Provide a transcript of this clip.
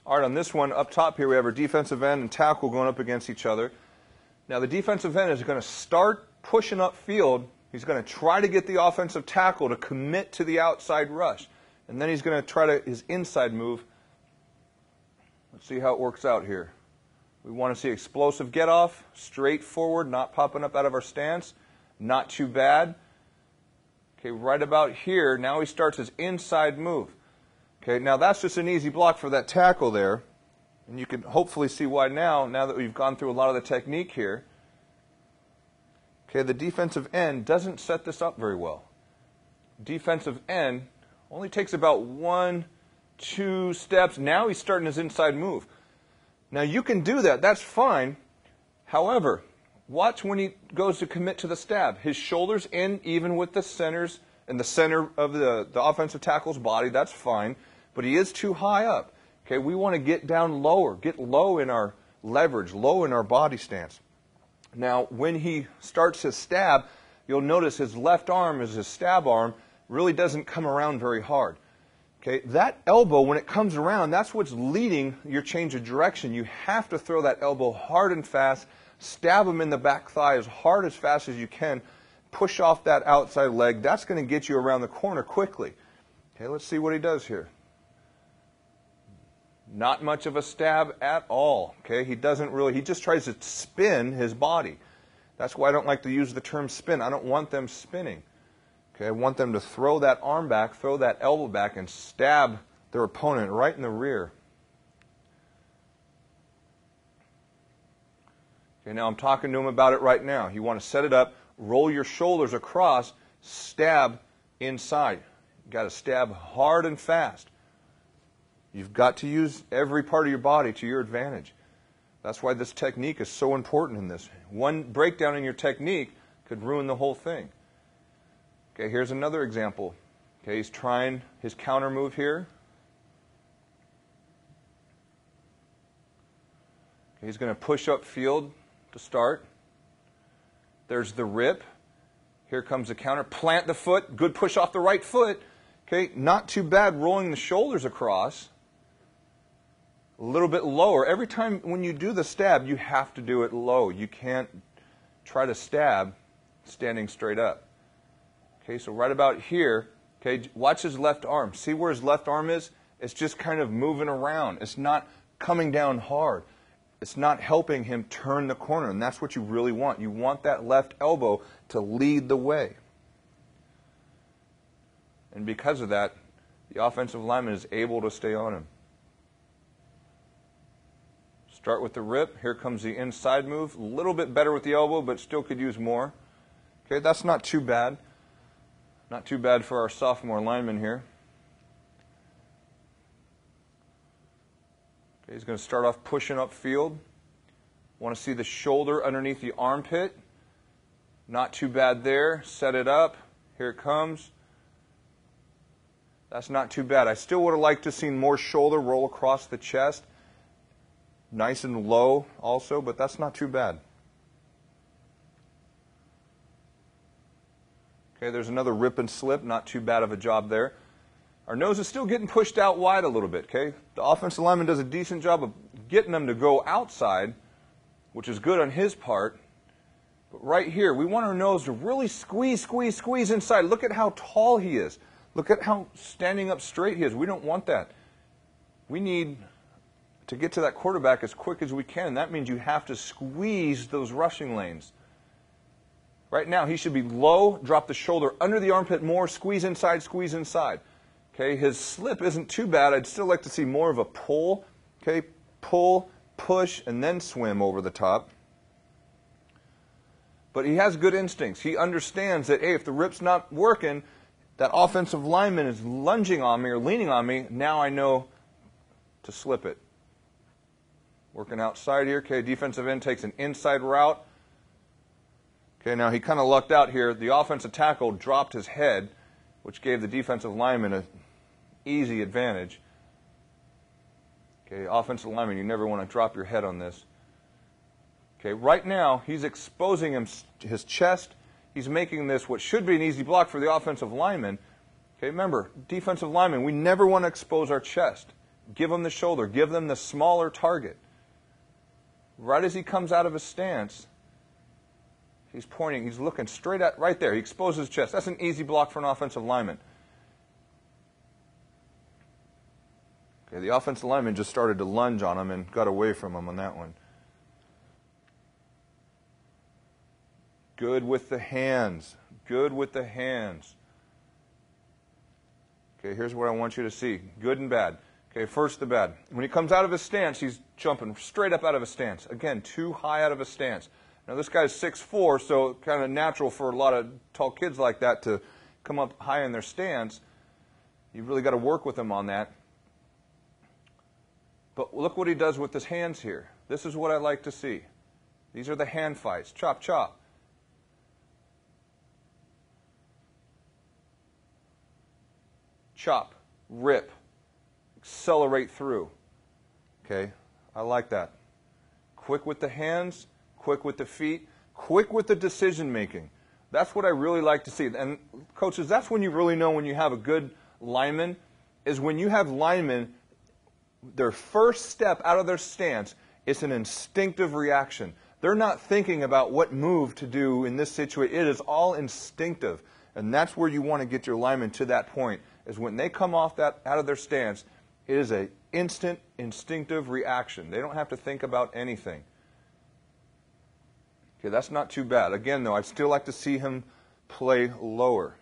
All right, on this one, up top here, we have our defensive end and tackle going up against each other. Now, the defensive end is going to start pushing upfield. He's going to try to get the offensive tackle to commit to the outside rush. And then he's going to try his inside move. Let's see how it works out here. We want to see explosive get off, straight forward, not popping up out of our stance. Not too bad. Okay, right about here, now he starts his inside move. Okay, now that's just an easy block for that tackle there. And you can hopefully see why now that we've gone through a lot of the technique here. Okay, the defensive end doesn't set this up very well. Defensive end only takes about 1, 2 steps. Now he's starting his inside move. Now you can do that, that's fine. However, watch when he goes to commit to the stab. His shoulders in even with the centers and the center of the offensive tackle's body, that's fine. But he is too high up. Okay, we want to get down lower, get low in our leverage, low in our body stance. Now, when he starts his stab, you'll notice his left arm is his stab arm, really doesn't come around very hard. Okay, that elbow, when it comes around, that's what's leading your change of direction. You have to throw that elbow hard and fast, stab him in the back thigh as hard as fast as you can, push off that outside leg. That's going to get you around the corner quickly. Okay, let's see what he does here. Not much of a stab at all. Okay, he just tries to spin his body. That's why I don't like to use the term spin. I don't want them spinning. Okay, I want them to throw that arm back, throw that elbow back, and stab their opponent right in the rear. Okay, now I'm talking to him about it right now. You want to set it up, roll your shoulders across, stab inside. You got to stab hard and fast. You've got to use every part of your body to your advantage. That's why this technique is so important in this. One breakdown in your technique could ruin the whole thing. Okay, here's another example. Okay, he's trying his counter move here. Okay, he's going to push up field to start. There's the rip. Here comes the counter. Plant the foot. Good push off the right foot. Okay, not too bad rolling the shoulders across. A little bit lower. Every time when you do the stab, you have to do it low. You can't try to stab standing straight up. Okay, so right about here, okay, watch his left arm. See where his left arm is? It's just kind of moving around. It's not coming down hard. It's not helping him turn the corner, and that's what you really want. You want that left elbow to lead the way. And because of that, the offensive lineman is able to stay on him. Start with the rip. Here comes the inside move. A little bit better with the elbow, but still could use more. Okay, that's not too bad. Not too bad for our sophomore lineman here. Okay, he's going to start off pushing upfield. Want to see the shoulder underneath the armpit. Not too bad there. Set it up. Here it comes. That's not too bad. I still would have liked to have seen more shoulder roll across the chest. Nice and low also, but that's not too bad. Okay, there's another rip and slip. Not too bad of a job there. Our nose is still getting pushed out wide a little bit, okay? The offensive lineman does a decent job of getting them to go outside, which is good on his part. But right here, we want our nose to really squeeze, squeeze, squeeze inside. Look at how tall he is. Look at how standing up straight he is. We don't want that. We need to get to that quarterback as quick as we can. That means you have to squeeze those rushing lanes. Right now, he should be low, drop the shoulder under the armpit more, squeeze inside, squeeze inside. Okay, his slip isn't too bad. I'd still like to see more of a pull. Okay, pull, push, and then swim over the top. But he has good instincts. He understands that, hey, if the rip's not working, that offensive lineman is lunging on me or leaning on me, now I know to slip it. Working outside here. Okay, defensive end takes an inside route. Okay, now he kind of lucked out here. The offensive tackle dropped his head, which gave the defensive lineman an easy advantage. Okay, offensive lineman, you never want to drop your head on this. Okay, right now he's exposing his chest. He's making this what should be an easy block for the offensive lineman. Okay, remember, defensive lineman, we never want to expose our chest. Give them the shoulder. Give them the smaller target. Right as he comes out of his stance, he's pointing, he's looking straight at, right there. He exposes his chest. That's an easy block for an offensive lineman. Okay, the offensive lineman just started to lunge on him and got away from him on that one. Good with the hands. Good with the hands. Okay, here's what I want you to see. Good and bad. Okay, first the bad. When he comes out of his stance, he's jumping straight up out of his stance. Again, too high out of his stance. Now this guy's 6'4", so kind of natural for a lot of tall kids like that to come up high in their stance. You've really got to work with him on that. But look what he does with his hands here. This is what I like to see. These are the hand fights. Chop, chop. Chop, rip, accelerate through. Okay, I like that. Quick with the hands, quick with the feet, quick with the decision making. That's what I really like to see. And coaches, that's when you really know when you have a good lineman, is when you have linemen, their first step out of their stance is an instinctive reaction. They're not thinking about what move to do in this situation. It is all instinctive. And that's where you want to get your linemen to that point, is when they come off that out of their stance, it is an instant, instinctive reaction. They don't have to think about anything. Okay, that's not too bad. Again, though, I'd still like to see him play lower.